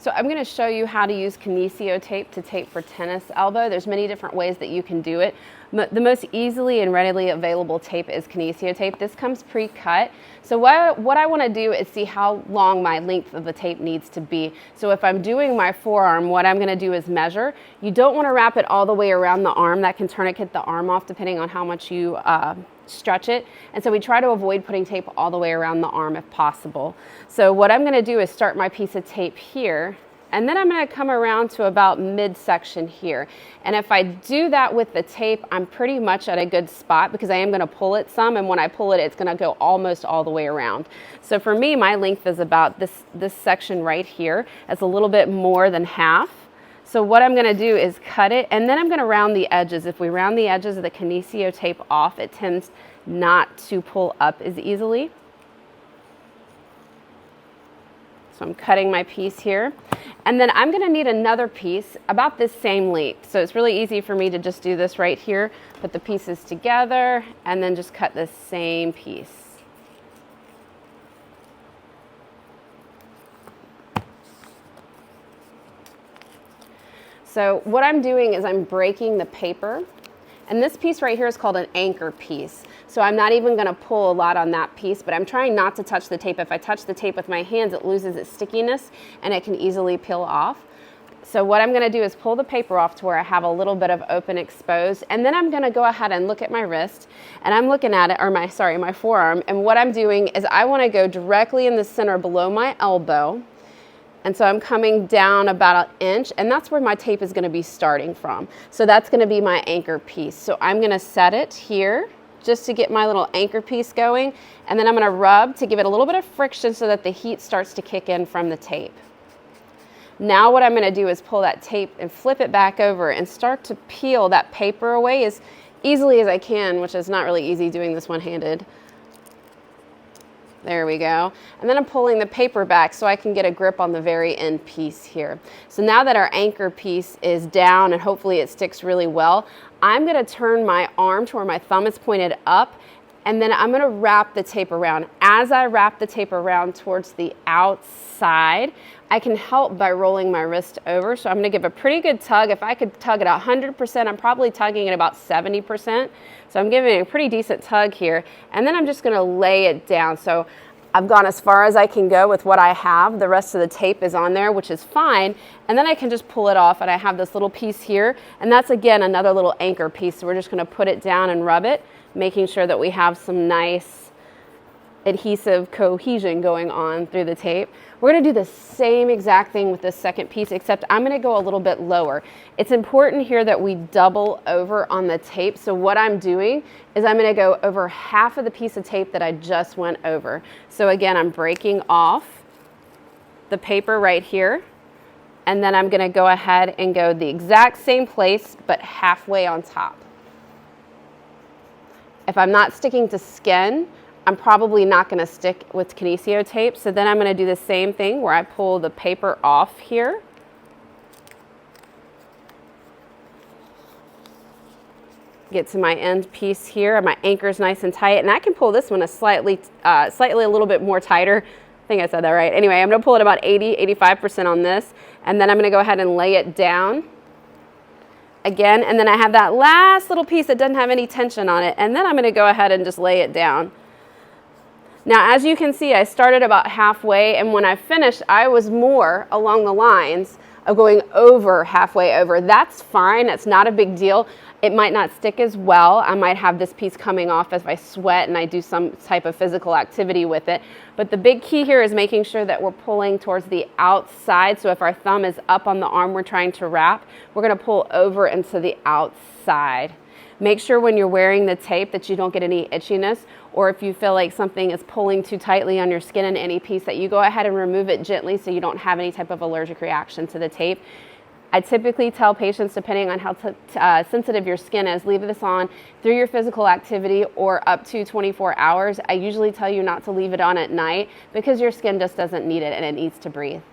So I'm going to show you how to use Kinesio tape to tape for tennis elbow. There's many different ways that you can do it. The most easily and readily available tape is Kinesio tape. This comes pre-cut. So what I want to do is see how long my length of the tape needs to be. So if I'm doing my forearm, what I'm going to do is measure. You don't want to wrap it all the way around the arm. That can tourniquet the arm off depending on how much you stretch it. And so we try to avoid putting tape all the way around the arm if possible. So what I'm going to do is start my piece of tape here, and then I'm going to come around to about midsection here. And if I do that with the tape, I'm pretty much at a good spot because I am going to pull it some, and when I pull it, it's going to go almost all the way around. So for me, my length is about this section right here. It's a little bit more than half. So what I'm going to do is cut it, and then I'm going to round the edges. If we round the edges of the Kinesio tape off, it tends not to pull up as easily. So I'm cutting my piece here. And then I'm going to need another piece about this same length. So it's really easy for me to just do this right here, put the pieces together, and then just cut the same piece. So what I'm doing is I'm breaking the paper, and this piece right here is called an anchor piece. So I'm not even going to pull a lot on that piece, but I'm trying not to touch the tape. If I touch the tape with my hands, it loses its stickiness and it can easily peel off. So what I'm going to do is pull the paper off to where I have a little bit of open exposed, and then I'm going to go ahead and look at my wrist, and I'm looking at it, or my forearm, and what I'm doing is I want to go directly in the center below my elbow. And so I'm coming down about an inch, and that's where my tape is going to be starting from. So that's going to be my anchor piece. So I'm going to set it here just to get my little anchor piece going, and then I'm going to rub to give it a little bit of friction so that the heat starts to kick in from the tape. Now what I'm going to do is pull that tape and flip it back over and start to peel that paper away as easily as I can, which is not really easy doing this one-handed. There we go. And then I'm pulling the paper back so I can get a grip on the very end piece here. So now that our anchor piece is down and hopefully it sticks really well, I'm going to turn my arm to where my thumb is pointed up, and then I'm going to wrap the tape around. As I wrap the tape around towards the outside, I can help by rolling my wrist over. So I'm going to give a pretty good tug. If I could tug at 100%, I'm probably tugging at about 70%. So I'm giving a pretty decent tug here. And then I'm just going to lay it down. So I've gone as far as I can go with what I have. The rest of the tape is on there, which is fine. And then I can just pull it off, and I have this little piece here. And that's, again, another little anchor piece. So we're just going to put it down and rub it, making sure that we have some nice adhesive cohesion going on through the tape. We're going to do the same exact thing with this second piece, except I'm going to go a little bit lower. It's important here that we double over on the tape. So what I'm doing is I'm going to go over half of the piece of tape that I just went over. So again, I'm breaking off the paper right here, and then I'm going to go ahead and go the exact same place, but halfway on top. If I'm not sticking to skin, I'm probably not going to stick with Kinesio tape. So then I'm going to do the same thing where I pull the paper off here. Get to my end piece here. My anchor is nice and tight, and I can pull this one slightly a little bit more tighter. I think I said that right. Anyway, I'm going to pull it about 85% on this, and then I'm going to go ahead and lay it down again, and then I have that last little piece that doesn't have any tension on it, and then I'm going to go ahead and just lay it down. Now, as you can see, I started about halfway, and when I finished, I was more along the lines of going over halfway over. That's fine. That's not a big deal. It might not stick as well. I might have this piece coming off as I sweat and I do some type of physical activity with it. But the big key here is making sure that we're pulling towards the outside. So if our thumb is up on the arm we're trying to wrap, we're going to pull over into the outside. Make sure when you're wearing the tape that you don't get any itchiness, or if you feel like something is pulling too tightly on your skin in any piece, that you go ahead and remove it gently so you don't have any type of allergic reaction to the tape. I typically tell patients, depending on how sensitive your skin is, leave this on through your physical activity or up to 24 hours. I usually tell you not to leave it on at night because your skin just doesn't need it and it needs to breathe.